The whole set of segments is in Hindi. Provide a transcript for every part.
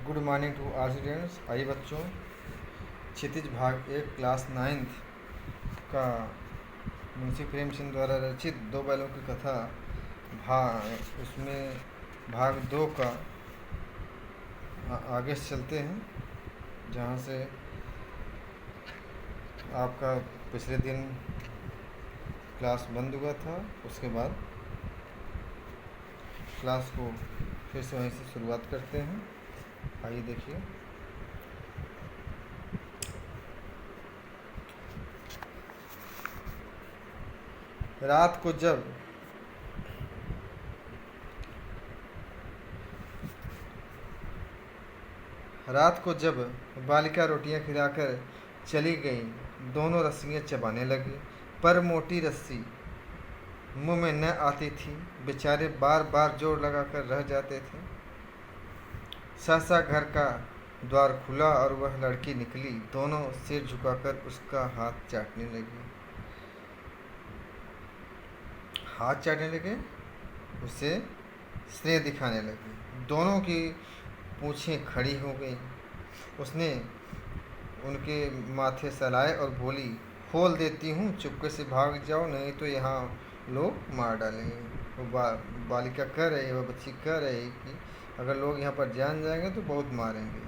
Good morning to all students. आइए बच्चों, क्षितिज भाग 1 क्लास 9th का मुंशी प्रेमचंद द्वारा रचित दो बैलों की कथा उसमें भाग 2 का आगे से चलते हैं, जहाँ से आपका पिछले दिन क्लास बंद हुआ था। उसके बाद क्लास को फिर से वहीं से शुरुआत करते हैं। आइए देखिए। रात को जब बालिका रोटियां खिलाकर चली गई, दोनों रस्सियां चबाने लगे, पर मोटी रस्सी मुंह में न आती थी। बेचारे बार बार जोर लगाकर रह जाते थे। सहसा घर का द्वार खुला और वह लड़की निकली। दोनों सिर झुकाकर उसका हाथ चाटने लगे, उसे स्नेह दिखाने लगे। दोनों की पूँछें खड़ी हो गई। उसने उनके माथे सहलाए और बोली, खोल देती हूँ, चुपके से भाग जाओ, नहीं तो यहाँ लोग मार डालेंगे। वो बालिका कह रही, वह बच्ची कह रही कि अगर लोग यहाँ पर जान जाएंगे तो बहुत मारेंगे।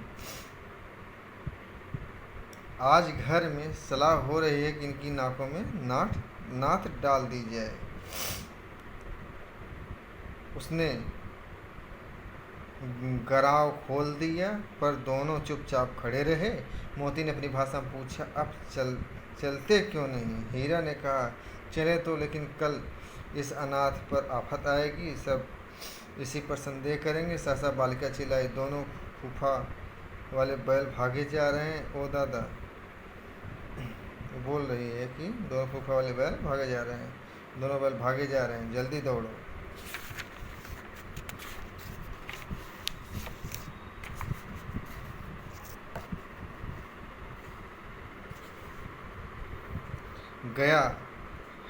आज घर में सलाह हो रही है कि इनकी नाकों में नाथ डाल दी जाए। उसने गराव खोल दिया, पर दोनों चुपचाप खड़े रहे। मोती ने अपनी भाषा में पूछा, अब चलते क्यों नहीं? हीरा ने कहा, चले तो, लेकिन कल इस अनाथ पर आफत आएगी, सब इसी पर संदेह करेंगे। सहसा बालिका चिल्लाई, दोनों फूफा वाले बैल भागे जा रहे हैं। ओ दादा, बोल रही है कि दोनों फूफा वाले बैल भागे जा रहे हैं, दोनों बैल भागे जा रहे हैं, जल्दी दौड़ो। गया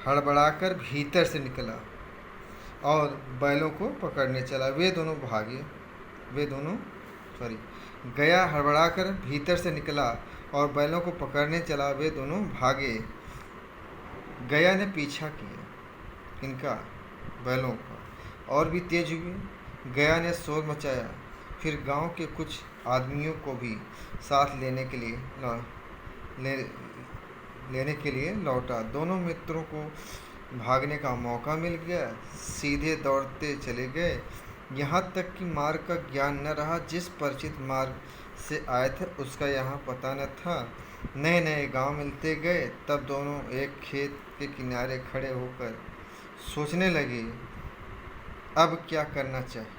हड़बड़ाकर भीतर से निकला और बैलों को पकड़ने चला। गया हड़बड़ाकर भीतर से निकला और बैलों को पकड़ने चला। वे दोनों भागे। गया ने पीछा किया इनका, बैलों का, और भी तेज हुए। गया ने शोर मचाया, फिर गांव के कुछ आदमियों को भी साथ लेने के लिए लौटा। दोनों मित्रों को भागने का मौका मिल गया। सीधे दौड़ते चले गए, यहाँ तक कि मार्ग का ज्ञान न रहा। जिस परिचित मार्ग से आए थे उसका यहाँ पता न था। नए नए गांव मिलते गए। तब दोनों एक खेत के किनारे खड़े होकर सोचने लगे, अब क्या करना चाहिए।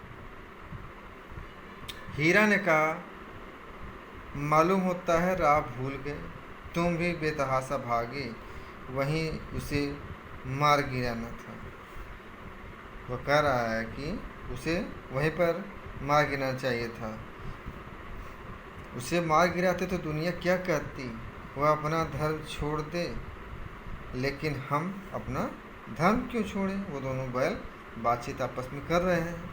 हीरा ने कहा, मालूम होता है राह भूल गए, तुम भी बेतहाशा भागे, वहीं उसे मार गिराना था। वह कह रहा है कि उसे वहीं पर मार गिराना चाहिए था। उसे मार गिराते तो दुनिया क्या कहती, वह अपना धर्म छोड़ दे, लेकिन हम अपना धर्म क्यों छोड़ें। वो दोनों बैल बातचीत आपस में कर रहे हैं।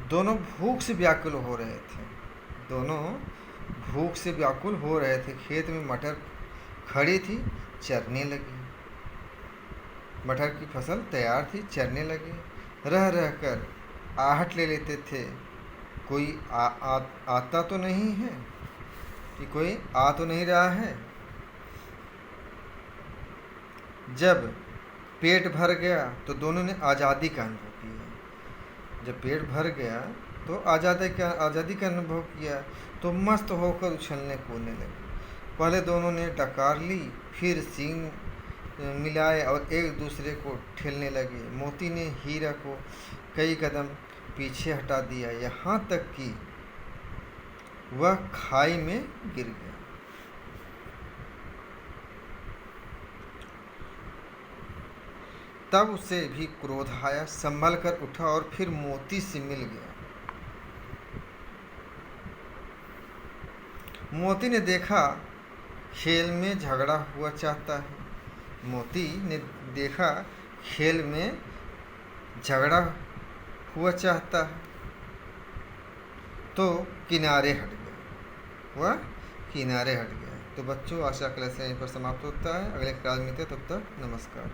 दोनों भूख से व्याकुल हो रहे थे। खेत में मटर खड़ी थी, चरने लगी। मटर की फसल तैयार थी, चरने लगे। रह रहकर आहट ले लेते थे, कोई आता तो नहीं है, कि कोई आ तो नहीं रहा है। जब पेट भर गया तो दोनों ने आज़ादी का अनुभव किया। जब पेट भर गया तो आज़ादी का अनुभव किया, तो मस्त होकर उछलने कूदने लगे। पहले दोनों ने डकार ली, फिर सींग मिलाए और एक दूसरे को ठेलने लगे। मोती ने हीरा को कई कदम पीछे हटा दिया, यहाँ तक कि वह खाई में गिर गया। तब उसे भी क्रोध आया, संभल कर उठा और फिर मोती से मिल गया। मोती ने देखा खेल में झगड़ा हुआ चाहता है। तो किनारे हट गया, वह किनारे हट गया। तो बच्चों, आज का क्लास यहीं पर समाप्त होता है। अगले क्लास में मिलते हैं, तब तक नमस्कार।